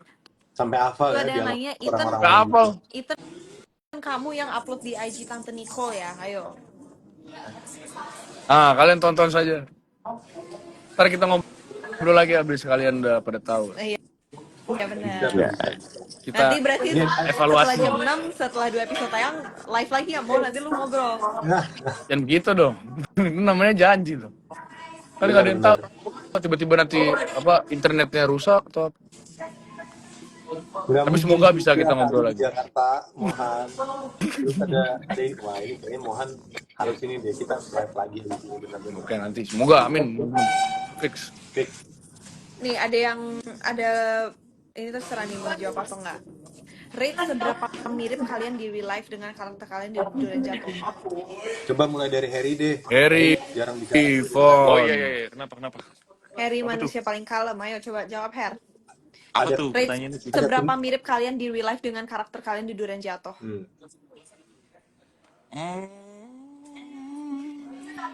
Sampai hafal Tuh ya ada yang dialog nanya, orang-orang Gak lain. hafal. Ethan, kamu yang upload di IG Tante Nicole ya, ayo. Kalian tonton saja. Ntar kita ngobrol lagi habis kalian udah pada tahu. Iya, benar. Bisa. Kita Nanti berarti evaluasi. setelah jam 6, setelah 2 episode tayang, live lagi ya, Mo? Nanti lu ngobrol. Jangan begitu dong. Itu namanya janji loh. Kan nggak ada yang tahu. Tiba-tiba nanti internetnya rusak atau apa. Tapi semoga bisa kita ngobrol lagi. Jakarta, Mohan. Terus ada ini, wah ini kayaknya Mohan harus ini deh, kita live lagi di sini benar-benar. Oke, nanti semoga, amin. Fix. Nih, ada ini terserah nih mau jawab apa enggak. Rate seberapa mirip kalian di real life dengan karakter kalian di Durian Jatuh? Coba mulai dari Harry deh. Harry, jarang bicara. Oh iya. Kenapa? Harry manusia paling kalem, ayo coba jawab, Her. Apa Ada- tuh Rate pertanyaannya? seberapa mirip kalian di real life dengan karakter kalian di Durian Jatuh?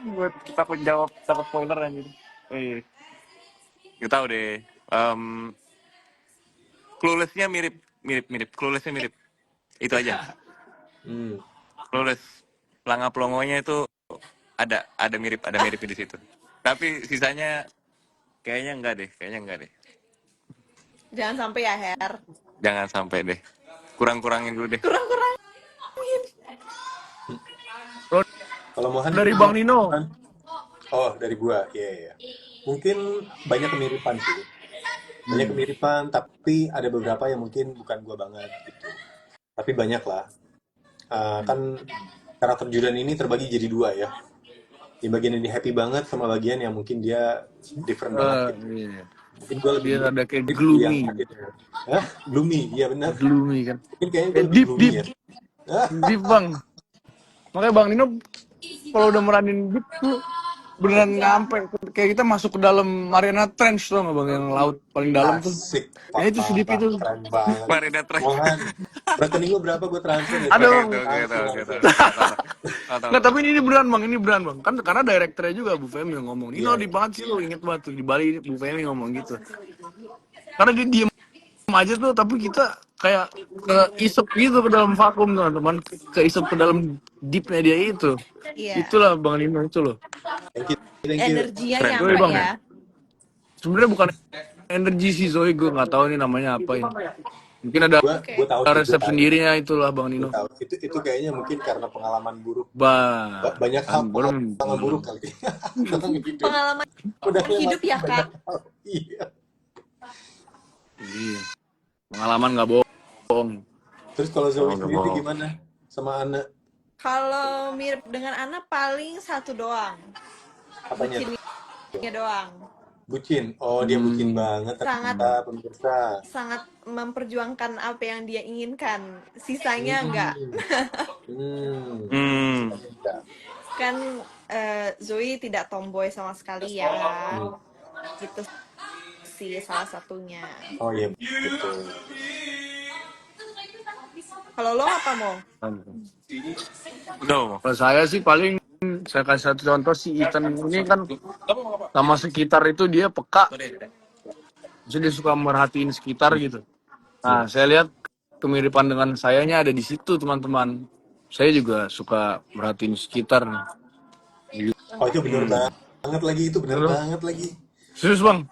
Gue takut jawab, takut spoiler anjir. Gak tau deh. Clueless-nya mirip. mirip Clueless-nya mirip. Itu aja. Hmm. Clueless. Pelanga pelongonya itu ada mirip di situ. Tapi sisanya kayaknya enggak deh. Jangan sampai ya, Her. Jangan sampai deh. Kurang-kurangin dulu deh. Kurang-kurangin. Kalau Kalau Mohan dari gimana? Bang Nino, Mohan? Oh, dari gua. Iya, iya. Mungkin banyak kemiripan sih. Banyak kemiripan, tapi ada beberapa yang mungkin bukan gua banget gitu. Tapi banyak lah. Kan karakter Judan ini terbagi jadi dua ya. Di bagian yang dia happy banget sama bagian yang mungkin dia different banget gitu. iya. Mungkin gue lebih Dia rada kayak deep di yang gloomy, akhirnya. Hah? Gloomy, iya benar. gloomy kan. Mungkin kayaknya gue Kayak lebih deep, gloomy deep, ya. Hah? deep bang. Makanya Bang Nino kalau udah meranin deep tuh beneran nyampe. Kayak kita masuk ke dalam Mariana Trench tuh nggak bang, yang laut paling dalam tuh. Asik, Ya itu sedip parah, itu. keren banget. Marina Trash. Mohan, rekening lo berapa gue transfer ya? Ada Oke, bang. itu oke, itu Langsung, oke, itu. langsung. Nggak, tapi ini beneran bang, ini beneran bang. Kan karena direkturnya juga Bu Femi yang ngomong. Nino Iya, di iya. banget sih lo, inget banget tuh di Bali Bu Femi ngomong gitu. Karena dia diem aja tuh, tapi kita kayak ke isep gitu ke dalam vakum teman-teman, ke isep ke dalam deepnya dia itu. Iya. Itulah Bang Nino itu loh. Thank you, thank you. Energinya Keren, Zoe nyampe bang, ya. sebenarnya bukan energi sih Zoe, gue nggak tahu ini namanya apa ini. Mungkin ada Gue Oke. tahu sih, gue resep tahu. sendirinya itulah Bang Gue Nino. tahu. Itu kayaknya mungkin karena pengalaman buruk. Bah, Banyak kan hal belum. pengalaman buruk kali. Dalam hidup. Pengalaman Udah hidup ya, banyak Kak. hal. Iya. Iya. Pengalaman nggak bohong. Terus kalau Zoe nggak sendiri mau. gimana? Sama Ana? Kalau mirip dengan Ana paling satu doang. Apanya? Bucinnya doang. Bucin. Oh, dia bucin banget Sangat ternyata pemirsa. sangat memperjuangkan apa yang dia inginkan. Sisanya enggak. Hmm. Hmm. Enggak. Kan Zoe tidak tomboy sama sekali ya. Gitu sih salah satunya. Oh iya, betul. Kalau lo apa mau? No. Kalau saya sih paling, saya kasih satu contoh si Ethan ini kan sama sekitar itu dia peka. Jadi dia suka merhatiin sekitar gitu. Nah, saya lihat kemiripan dengan sayanya ada di situ teman-teman. Saya juga suka merhatiin sekitar. Oh, itu bener banget lagi. Itu bener banget lagi. Serius bang?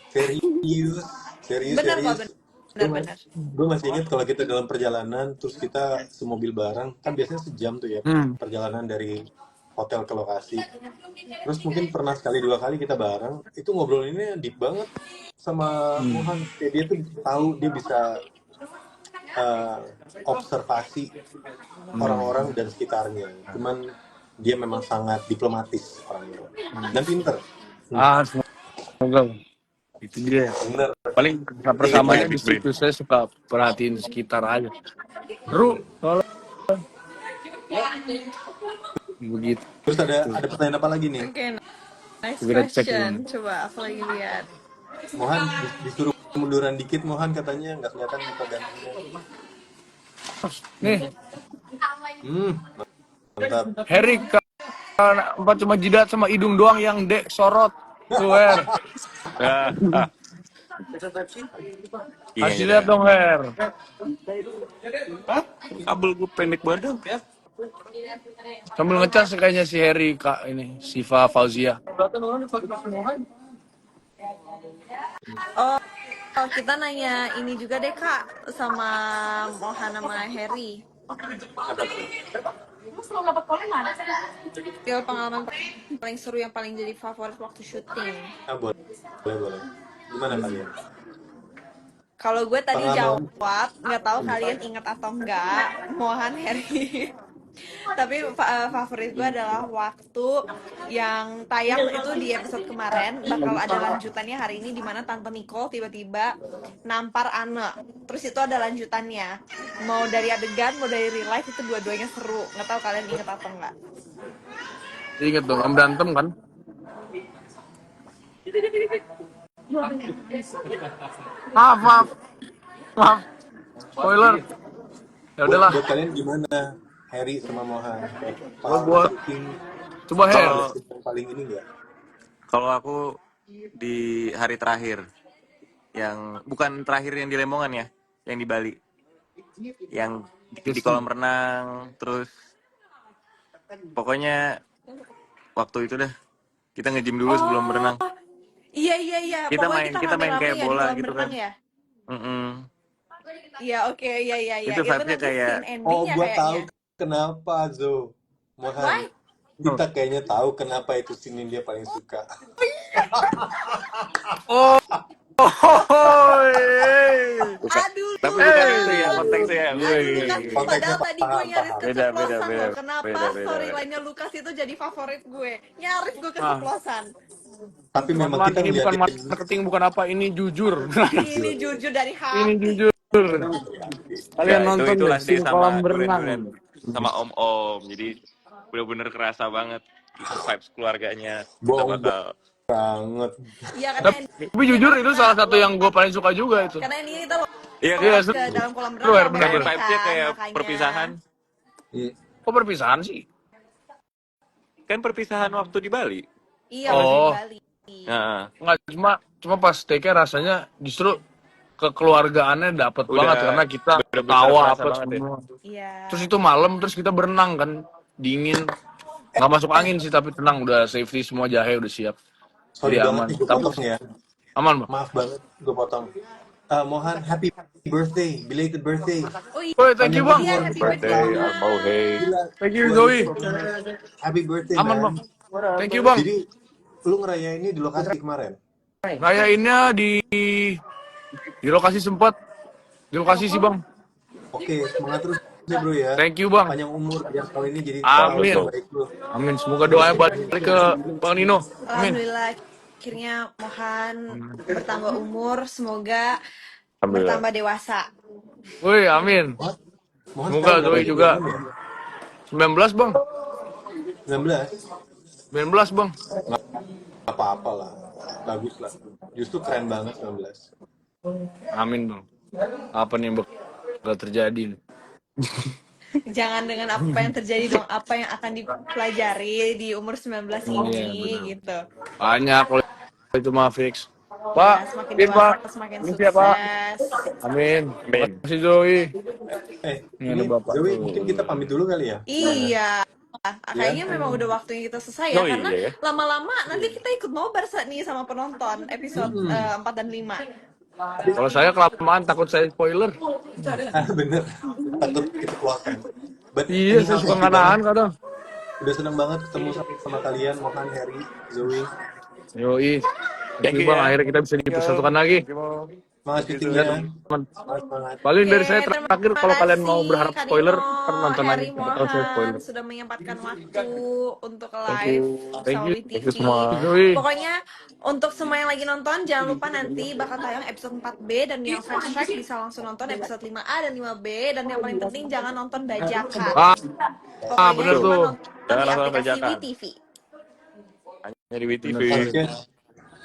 Serius. Serius, Benar kok, serius. benar. Gue masih ingat kalau kita dalam perjalanan, terus kita semobil bareng, kan biasanya sejam tuh ya, perjalanan dari hotel ke lokasi. Terus mungkin pernah sekali dua kali kita bareng, itu ngobrolinnya deep banget sama Mohan. Kayak dia tuh tahu, dia bisa observasi orang-orang dan sekitarnya. Cuman dia memang sangat diplomatis orangnya dan pinter. Ah, semoga. Itu dia. Bener. Paling persamanya di situ, saya suka perhatiin sekitar aja. Seru kalau begitu. Terus ada pertanyaan apa lagi nih? Oke, next Kita cek question. dulu. Coba aku lagi lihat. Mohan disuruh munduran dikit, Mohan katanya nggak kelihatan muka gantengnya. Nih, Mantap. Harry empat cuma jidat sama hidung doang yang dek sorot. Tuh, Her. Kasih lihat dong, Her. Kabel gue pendek banget. Sambil ngecas kayaknya si Harry, Kak, ini, Siva Fauzia. Oh, kita nanya ini juga deh Kak sama Mohan sama Harry. Skill pengalaman paling seru yang paling jadi favorit waktu syuting. Boleh. Gimana kalian? Kalau gue tadi Pengalaman. jawab, nggak tahu kalian ingat atau enggak, Mohan, Harry. Tapi favorit gue adalah waktu yang tayang itu di episode kemarin, bakal ada lanjutannya hari ini, dimana Tante Nicole tiba-tiba nampar Anne. Terus itu ada lanjutannya, mau dari adegan mau dari real life, itu dua-duanya seru. Nggak tahu kalian ingat atau enggak. Ingat dong, yang berantem kan? Maaf. Spoiler. Ya udahlah. Buat kalian gimana? Harry sama Mohan. Buat- Syuting. Coba Her. Ada scene yang paling ini nggak? Kalau aku di hari terakhir, yang bukan terakhir yang di Lemongan ya, yang di Bali. yang di Just kolam renang. Terus pokoknya waktu itu dah kita nge-gym dulu sebelum Oh, berenang. iya. Kita Pokoknya main kita kita main rame-rame kayak ya di bola kolam gitu kan. renang ya. Mm-mm. Iya, oke, iya. Itu Itu vibe-nya nanti kayak scene Oh, endingnya gua tahu kayaknya. kenapa, Zo. Why? Mohan. Kita kayaknya tahu kenapa itu scene yang dia paling suka. oh, oh, hey. bukan, Aduh, tapi bukan itu ya Lukas. konteksnya. Aduh, Lukas. Konteksnya Padahal tadi gue nyaris paham. Beda beda keceplosan beda loh. beda Kenapa beda. storyline-nya Lukas itu jadi favorit gue? Nyaris gue Ah, keceplosan. Tapi memang teman-teman, kita ini bukan ngeliatin marketing, bukan apa, ini jujur. Ini jujur. jujur dari Ini hati. jujur. Enggak, Kalian nonton itu deh last day scene sama kolam duren-duren berenang. sama om-om. Jadi bener-bener kerasa banget itu vibes keluarganya kita Bohong bakal. banget. Iya, karena Tapi endingnya jujur kan itu kita salah satu yang gue paling suka juga itu. karena ini kita Iya Iya, kan? lompat ke dalam kolam seru, renang Her, Kayak rame-rame bener-bener. vibes-nya kan, kayak makanya. perpisahan. Hmm. Kok perpisahan sih? Kan perpisahan waktu di Bali. Iya, Ya nggak waktu sih? di Oh, Bali. Nah, nggak, cuma pas take-nya rasanya justru kekeluargaannya dapet banget udah karena kita bener-bener ketawa kerasa apa banget ya. semua. Iya. Terus itu malam, terus kita berenang kan, dingin, nggak masuk angin sih tapi tenang, udah safety semua, jahe udah siap, Sorry jadi banget aman. nih gue Tapi potong ya. aman bang. Maaf banget gue potong. Mohan, happy birthday, belated birthday. Oh Woi, thank you Panjang bang. iya, umur, happy sehat birthday Birthday selalu. Armo, Mohan. hey. Gila, Thank you gue Zoe. lupa banget. Happy birthday, Aman man. bang. Thank you bang. Jadi, lu ngerayainnya di lokasi kemarin? Rayainnya di lokasi sempat, di lokasi sih bang. Oke, semangat terus ya bro ya. Thank you bang. Panjang umur, biar tahun ini jadi tahun Bagus Amin. dong. terbaik lu. Amin. Semoga doanya balik ke Bang Nino. Amin. Alhamdulillah akhirnya Mohan bertambah umur, semoga Alhamdulillah. bertambah dewasa. Woi, amin. Mohan Semoga sekarang berapa? Zoe juga. 26 ya? 19 bang. 19? 19 bang. Nggak apa-apa lah. Bagus lah. Justru keren banget 19. Amin bang. Apa nih yang bakal terjadi? Jangan dengan apa yang terjadi dong, apa yang akan dipelajari di umur 19 Iya, ini benar. gitu. Banyak kalau itu mah fix. Ya, Pak, semakin Bin dewasa Pak. semakin Permisi ya Pak. sukses. Amin. Amin. Makasih Zoe. Ini Ini ada Bapak Zoe, tuh. mungkin kita pamit dulu kali ya? Iya. Kayaknya Ya? memang udah waktunya kita selesai ya, Oh karena iya ya. lama-lama nanti kita ikut nobar nih sama penonton episode 4 dan 5. Kalau saya kelamaan takut saya spoiler. Bener. Takut kita keluarkan. But Iya, anyhow, saya suka thank you nganahan banget. kadang. Udah seneng banget ketemu sama kalian, Mohan, Harry, Zoe. Yoi. Thank Thank you you bang, ya. akhirnya kita bisa dipersatukan lagi. Thank you, Mo. Semangat Thank you, syutingnya. Zoe. Semangat. Paling dari Oke, saya terima terakhir, kalau kalian mau kasih berharap Kak spoiler, Nino, ntar nonton aja. Harry, Siapa tahu saya Mohan spoiler. sudah menyempatkan waktu untuk Thank live you. Thank sama you. Thank you WeTV. semua. Zoe. Pokoknya untuk semua yang lagi nonton, jangan lupa nanti bakal tayang episode 4B, dan yang fast track bisa langsung nonton episode 5A dan 5B, dan yang paling penting jangan nonton bajakan. Ah, Pokoknya bener cuma tuh. nonton Jangan di nonton aplikasi bajakan. WeTV. Hanya di WTV. Bener. Oke.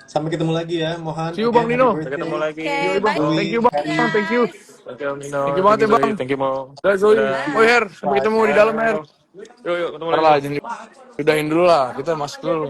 Sampai ketemu lagi ya, Mohan. See you Again, Bang happy Nino. Sampai ketemu birthday. lagi. Oke, Yoi bang. bye Thank you bang. Harry. Thank you. guys. Thank you, Nino. Thank you banget ya Zoe. bang. Thank you, Mo. Udah Zoe. Dadah. Oh Her, sampai ketemu di dalam Her. Yuk, ketemu Ntar lagi. lah, udahin dulu lah. Kita masuk dulu.